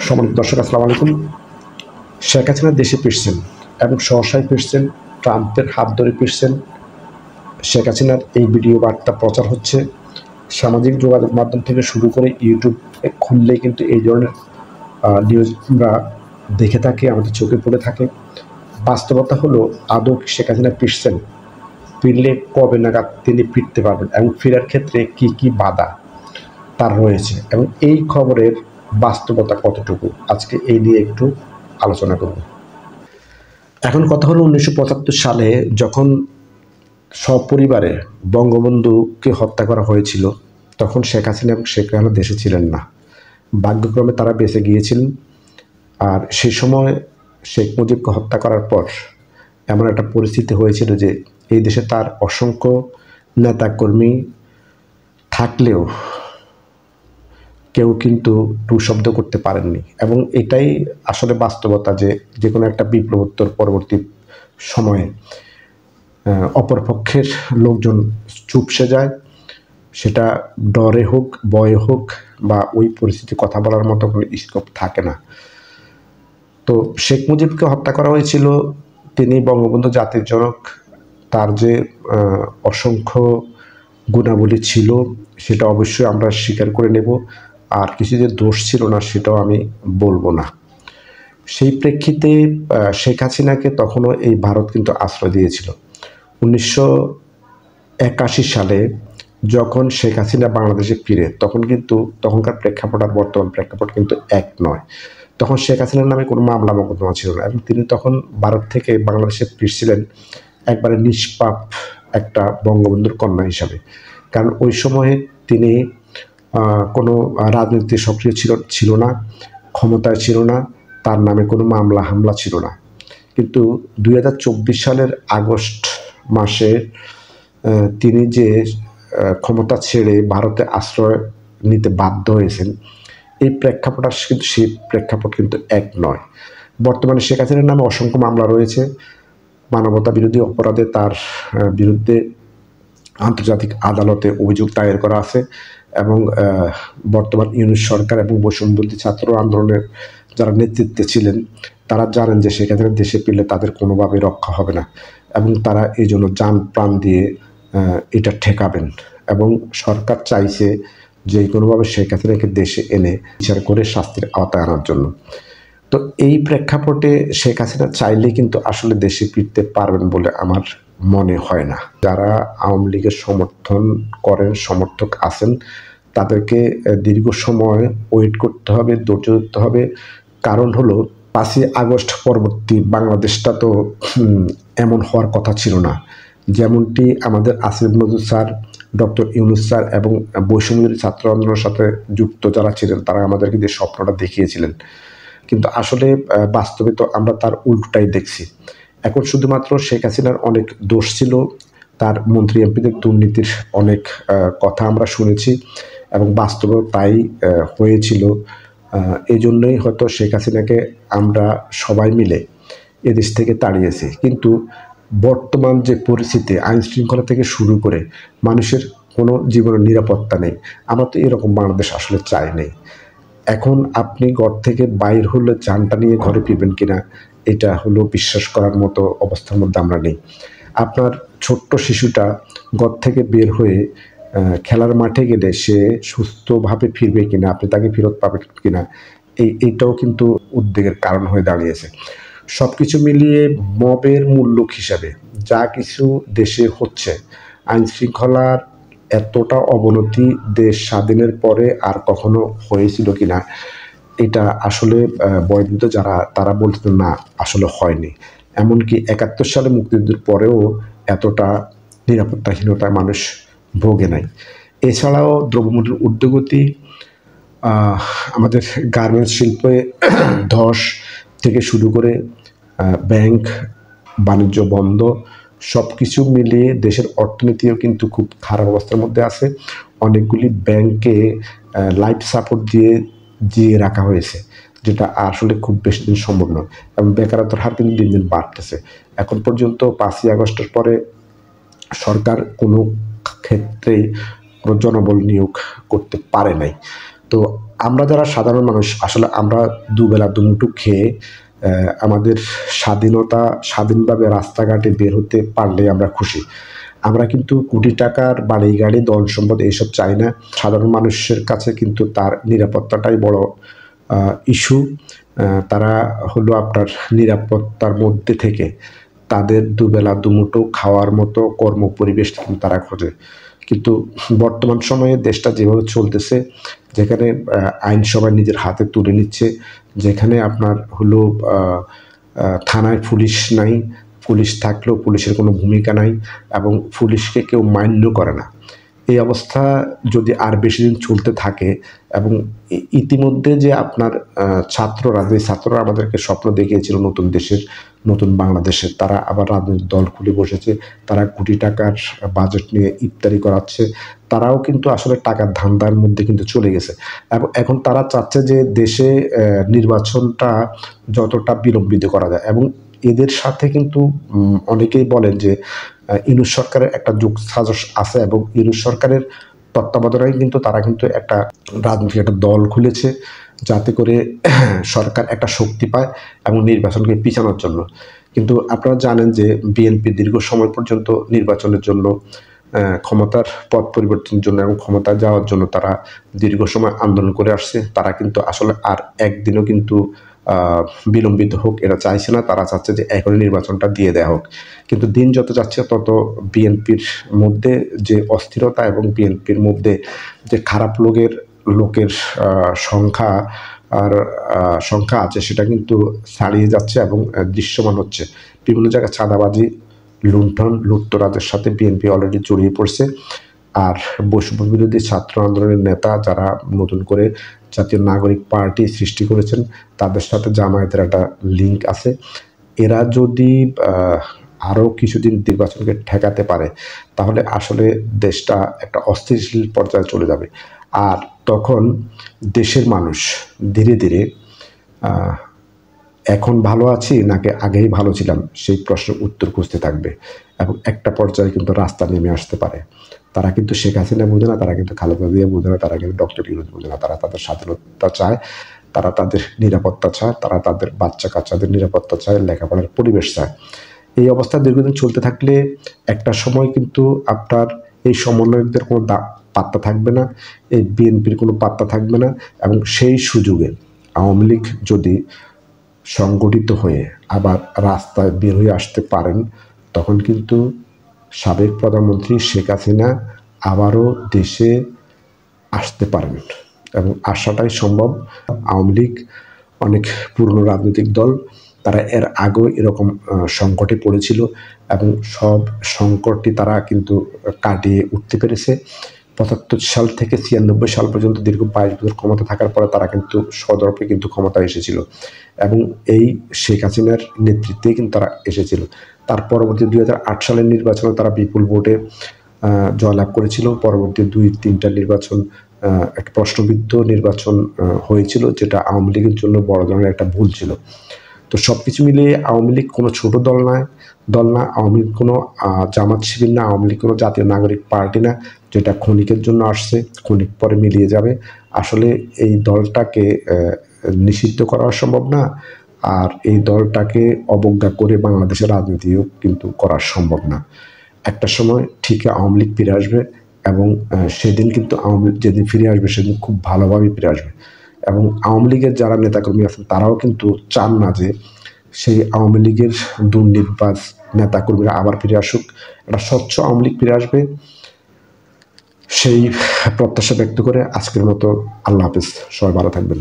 সম্মানিত দর্শক, আসসালামু আলাইকুম। শেখ হাসিনা দেশে ফিরছেন এবং সহসায় ফিরছেন, ট্রাম্পের হাত ধরে ফিরছেন। শেখ হাসিনার এই ভিডিও বার্তা প্রচার হচ্ছে সামাজিক যোগাযোগ মাধ্যম থেকে শুরু করে ইউটিউব খুললেই কিন্তু এই ধরনের নিউজ আমরা দেখে থাকি, আমাদের চোখে পড়ে থাকে। বাস্তবতা হলো, আদৌ শেখ হাসিনা ফিরছেন? ফিরলে কবে নাগাদ তিনি ফিরতে পারবেন এবং ফেরার ক্ষেত্রে কি কি বাধা তার রয়েছে এবং এই খবরের বাস্তবতা কতটুকু, আজকে এই নিয়ে একটু আলোচনা করব। এখন কথা হলো, 1975 সালে যখন সপরিবারে বঙ্গবন্ধুকে হত্যা করা হয়েছিল, তখন শেখ হাসিনা এবং শেখ রেহানা দেশে ছিলেন না। ভাগ্যক্রমে তারা বেঁচে গিয়েছিলেন। আর সেই সময় শেখ মুজিবকে হত্যা করার পর এমন একটা পরিস্থিতি হয়েছিল যে এই দেশে তার অসংখ্য নেতাকর্মী থাকলেও কেউ কিন্তু টু শব্দ করতে পারেননি। এবং এটাই আসলে বাস্তবতা যে যে কোনো একটা বিপ্লবোত্তর পরবর্তী সময়ে অপরপক্ষের লোকজন চুপসে যায়, সেটা ডরে হোক, ভয়ে হোক, বা ওই পরিস্থিতি কথা বলার মতো কোনো স্কোপ থাকে না। তো শেখ মুজিবকে হত্যা করা হয়েছিল। তিনি বঙ্গবন্ধু জাতির জনক, তার যে অসংখ্য গুণাবলী ছিল সেটা অবশ্যই আমরা স্বীকার করে নেব, আর কিছু যে দোষ ছিল না সেটাও আমি বলবো না। সেই প্রেক্ষিতে শেখ হাসিনাকে তখনও এই ভারত কিন্তু আশ্রয় দিয়েছিল। 1981 সালে যখন শেখ হাসিনা বাংলাদেশে ফিরে, তখন কিন্তু তখনকার প্রেক্ষাপট আর বর্তমান প্রেক্ষাপট কিন্তু এক নয়। তখন শেখ হাসিনার নামে কোনো মামলা মোকদ্দমা ছিল না এবং তিনি তখন ভারত থেকে বাংলাদেশে ফিরছিলেন একবারে নিষ্পাপ একটা বঙ্গবন্ধুর কন্যা হিসাবে। কারণ ওই সময়ে তিনি কোনো রাজনীতি সক্রিয় ছিল না, ক্ষমতায় ছিল না, তার নামে কোনো মামলা হামলা ছিল না। কিন্তু 2024 সালের আগস্ট মাসে তিনি যে ক্ষমতা ছেড়ে ভারতে আশ্রয় নিতে বাধ্য হয়েছেন, এই প্রেক্ষাপট কিন্তু সেই প্রেক্ষাপট কিন্তু এক নয়। বর্তমানে শেখ হাসিনার নামে অসংখ্য মামলা রয়েছে। মানবতা বিরোধী অপরাধে তার বিরুদ্ধে আন্তর্জাতিক আদালতে অভিযোগ দায়ের করা আছে এবং বর্তমান ইউনিট সরকার এবং বৈষম্যবিরোধী ছাত্র আন্দোলনের যারা নেতৃত্বে ছিলেন তারা জানেন যে শেখ হাসিনা দেশে ফিরলে তাদের কোনোভাবে রক্ষা হবে না এবং তারা এই জন্য যান প্রাণ দিয়ে এটা ঠেকাবেন। এবং সরকার চাইছে যে কোনোভাবে শেখ হাসিনাকে দেশে এনে বিচার করে শাস্তির আওতায় আনার জন্য। তো এই প্রেক্ষাপটে শেখ হাসিনা চাইলে কিন্তু আসলে দেশে ফিরতে পারবেন বলে আমার মনে হয় না। যারা আওয়ামী লীগের সমর্থন করেন, সমর্থক আছেন, তাদেরকে দীর্ঘ সময় ওয়েট করতে হবে, ধৈর্য ধরতে হবে। কারণ হলো, 5ই আগস্ট পরবর্তী বাংলাদেশটা তো এমন হওয়ার কথা ছিল না। যেমনটি আমাদের Asif Nazrul sir, doctor Yunus sir এবং বৈষম্যবিরোধী ছাত্র আন্দোলনের সাথে যুক্ত যারা ছিলেন তারা আমাদেরকে যে স্বপ্নটা দেখিয়েছিলেন, কিন্তু আসলে বাস্তবে তো আমরা তার উল্টোটাই দেখছি। এখন শুধুমাত্র শেখ হাসিনার অনেক দোষ ছিল, তার মন্ত্রী এমপিদের দুর্নীতির অনেক কথা আমরা শুনেছি এবং বাস্তবে তাই হয়েছিল। এই জন্যই হয়তো শেখ হাসিনাকে আমরা সবাই মিলে এদেশ থেকে তাড়িয়েছি। কিন্তু বর্তমান যে পরিস্থিতি, আইন শৃঙ্খলা থেকে শুরু করে মানুষের কোনো জীবনের নিরাপত্তা নেই। আমরা তো এরকম বাংলাদেশ আসলে চাই নেই। এখন আপনি ঘর থেকে বাইর হলে জানটা নিয়ে ঘরে ফিরবেন কিনা, এটা হলো বিশ্বাস করার মতো অবস্থার মধ্যে আমরা নেই। আপনার ছোট্ট শিশুটা ঘর থেকে বের হয়ে খেলার মাঠে গেলে সে সুস্থভাবে ফিরবে কিনা, আপনি তাকে ফেরত পাবেন কিনা, এইটাও কিন্তু উদ্বেগের কারণ হয়ে দাঁড়িয়েছে। সব কিছু মিলিয়ে মবের মূল্য হিসাবে যা কিছু দেশে হচ্ছে, আইন শৃঙ্খলার এতটা অবনতি দেশ স্বাধীনের পরে আর কখনো হয়েছিল কিনা, এটা আসলে বয়োবৃদ্ধ যারা তারা বলতেন না, আসলে হয়নি। এমনকি 71 সালে মুক্তিযুদ্ধের পরেও এতটা নিরাপত্তাহীনতায় মানুষ ভোগে নাই। এছাড়াও দ্রব্যমূল্যের ঊর্ধ্বগতি, আমাদের গার্মেন্টস শিল্পে ধস থেকে শুরু করে ব্যাংক বাণিজ্য বন্ধ, সব কিছু মিলিয়ে দেশের অর্থনীতিও কিন্তু খুব খারাপ অবস্থার মধ্যে আছে। অনেকগুলি ব্যাংকে লাইফ সাপোর্ট দিয়ে রাখা হয়েছে, যেটা আসলে খুব বেশি দিন সম্ভব নয় এবং বেকারত্বের হার কিন্তু দিন দিন বাড়তেছে। এখন পর্যন্ত 5ই আগস্টের পরে সরকার কোনো ক্ষেত্রেই কোনো জনবল নিয়োগ করতে পারে নাই। তো আমরা যারা সাধারণ মানুষ আসলে আমরা দুবেলা দুমুঠো খেয়ে আমাদের স্বাধীনভাবে রাস্তাঘাটে বের হতে পারলে আমরা খুশি। আমরা কিন্তু কোটি টাকার বাড়ি গাড়ি ধন সম্পদ এইসব চাই না। সাধারণ মানুষের কাছে কিন্তু তার নিরাপত্তাটাই বড় ইস্যু। তারা হলো আপনার নিরাপত্তার মধ্যে থেকে তাদের দুবেলা দুমুঠো খাওয়ার মতো কর্ম পরিবেশ কিন্তু তারা খোঁজে। কিন্তু বর্তমান সময়ে দেশটা যেভাবে চলতেছে, যেখানে আইনসভা নিজের হাতে তুলে নিচ্ছে, যেখানে আপনার হলো থানায় পুলিশ নাই, পুলিশ থাকলেও পুলিশের কোনো ভূমিকা নাই এবং পুলিশকে কেউ মান্য করে না। এই অবস্থা যদি আর বেশি দিন চলতে থাকে এবং ইতিমধ্যে যে আপনার ছাত্ররা আমাদেরকে স্বপ্ন দেখিয়েছিল নতুন দেশের, নতুন বাংলাদেশের, তারা আবার রাজনৈতিক দল খুলে বসেছে, তারা কোটি টাকার বাজেট নিয়ে ইফতারি করাচ্ছে, তারাও কিন্তু আসলে টাকার ধান্দার মধ্যে কিন্তু চলে গেছে এবং এখন তারা চাচ্ছে যে দেশে নির্বাচনটা যতটা বিলম্বিত করা যায়। এবং এদের সাথে কিন্তু অনেকেই বলেন যে ইউনূস সরকারের একটা যোগসাজশ আছে এবং ইউনূস সরকারের তত্ত্বাবধানে কিন্তু তারা কিন্তু একটা রাজনৈতিক একটা দল খুলেছে, যাতে করে সরকার একটা শক্তি পায় এবং নির্বাচনকে পিছানোর জন্য। কিন্তু আপনারা জানেন যে বিএনপি দীর্ঘ সময় পর্যন্ত নির্বাচনের জন্য ক্ষমতার পথ পরিবর্তনের জন্য এবং ক্ষমতায় যাওয়ার জন্য তারা দীর্ঘ সময় আন্দোলন করে আসছে। তারা কিন্তু আসলে আর একদিনও কিন্তু বিলম্বিত হোক এটা চাইছে না। তারা চাচ্ছে যে এখনই নির্বাচনটা দিয়ে দেওয়া হোক। কিন্তু দিন যত যাচ্ছে তত বিএনপির মধ্যে যে অস্থিরতা এবং বিএনপির মধ্যে যে খারাপ লোকের সংখ্যা আছে, সেটা কিন্তু ছাড়িয়ে যাচ্ছে এবং দৃশ্যমান হচ্ছে। বিভিন্ন জায়গায় চাঁদাবাজি, লুণ্ঠন, লুটতরাজের সাথে বিএনপি অলরেডি জড়িয়ে পড়ছে। আর বৈষম্য বিরোধী ছাত্র আন্দোলনের নেতা যারা নতুন করে জাতীয় নাগরিক পার্টি সৃষ্টি করেছেন, তাদের সাথে জামায়াতের একটা লিঙ্ক আছে। এরা যদি আরও কিছুদিন নির্বাচনকে ঠেকাতে পারে, তাহলে আসলে দেশটা একটা অস্থিতিশীল পর্যায়ে চলে যাবে। আর তখন দেশের মানুষ ধীরে ধীরে এখন ভালো আছি নাকি আগেই ভালো ছিলাম সেই প্রশ্নের উত্তর খুঁজতে থাকবে এবং একটা পর্যায়ে কিন্তু রাস্তা নেমে আসতে পারে। তারা কিন্তু শেখ হাসিনা বোঝে না, তারা কিন্তু খালেদা জিয়া বোঝে না, তারা কিন্তু ডক্টর ইউনূস বোঝে না। তারা তাদের স্বাধীনতা চায়, তারা তাদের নিরাপত্তা চায়, তারা তাদের বাচ্চা কাচ্চাদের নিরাপত্তা চায়, লেখাপড়ার পরিবেশ চায়। এই অবস্থা দীর্ঘদিন চলতে থাকলে একটা সময় কিন্তু আপনার এই সমন্বয়কদের কোনো পাত্তা থাকবে না, এই বিএনপির কোনো পাত্তা থাকবে না। এবং সেই সুযোগে আওয়ামী লীগ যদি সংগঠিত হয়ে আবার রাস্তায় বের হয়ে আসতে পারেন, তখন কিন্তু সাবেক প্রধানমন্ত্রী শেখ হাসিনা আবারও দেশে আসতে পারেন এবং আসাটাই সম্ভব। আওয়ামী লীগ অনেক পুরনো রাজনৈতিক দল, তারা এর আগেও এরকম সংকটে পড়েছিল এবং সব সংকটটি তারা কিন্তু কাটিয়ে উঠতে পেরেছে। ৭৫ সাল থেকে ৯৬ সাল পর্যন্ত দীর্ঘ ২২ বছর ক্ষমতা থাকার পরে তারা কিন্তু সদর্পে কিন্তু ক্ষমতায় এসেছিল এবং এই শেখ হাসিনার নেতৃত্বেই কিন্তু তারা এসেছিল। তার পরবর্তী ২০০৮ সালের নির্বাচনে তারা বিপুল ভোটে জয়লাভ করেছিল। পরবর্তী ২-৩টা নির্বাচন একটা প্রশ্নবিদ্ধ নির্বাচন হয়েছিল, যেটা আওয়ামী লীগের জন্য বড় ধরনের একটা ভুল ছিল। তো সব কিছু মিলিয়ে আওয়ামী লীগ কোনো ছোট দল না, আওয়ামী লীগ কোনো জামাত শিবির না, আওয়ামী লীগ কোনো জাতীয় নাগরিক পার্টি না, যেটা ক্ষণিকের জন্য আসছে, ক্ষণিক পরে মিলিয়ে যাবে। আসলে এই দলটাকে নিষিদ্ধ করা সম্ভব না, আর এই দলটাকে অবজ্ঞা করে বাংলাদেশের রাজনীতিও কিন্তু করা সম্ভব না। একটা সময় ঠিকই আওয়ামী লীগ ফিরে আসবে এবং সেদিন কিন্তু আওয়ামী লীগ যেদিন ফিরে আসবে সেদিন খুব ভালোভাবে ফিরে আসবে। এবং আওয়ামী লীগের যারা নেতাকর্মী আছেন তারাও কিন্তু চান না যে সেই আওয়ামী লীগের দুর্নির্বাচ নেতাকর্মীরা আবার ফিরে আসুক। একটা স্বচ্ছ আওয়ামী লীগ ফিরে আসবে, সেই প্রত্যাশা ব্যক্ত করে আজকের মতো আল্লাহ হাফেজ। সবাই ভালো থাকবেন।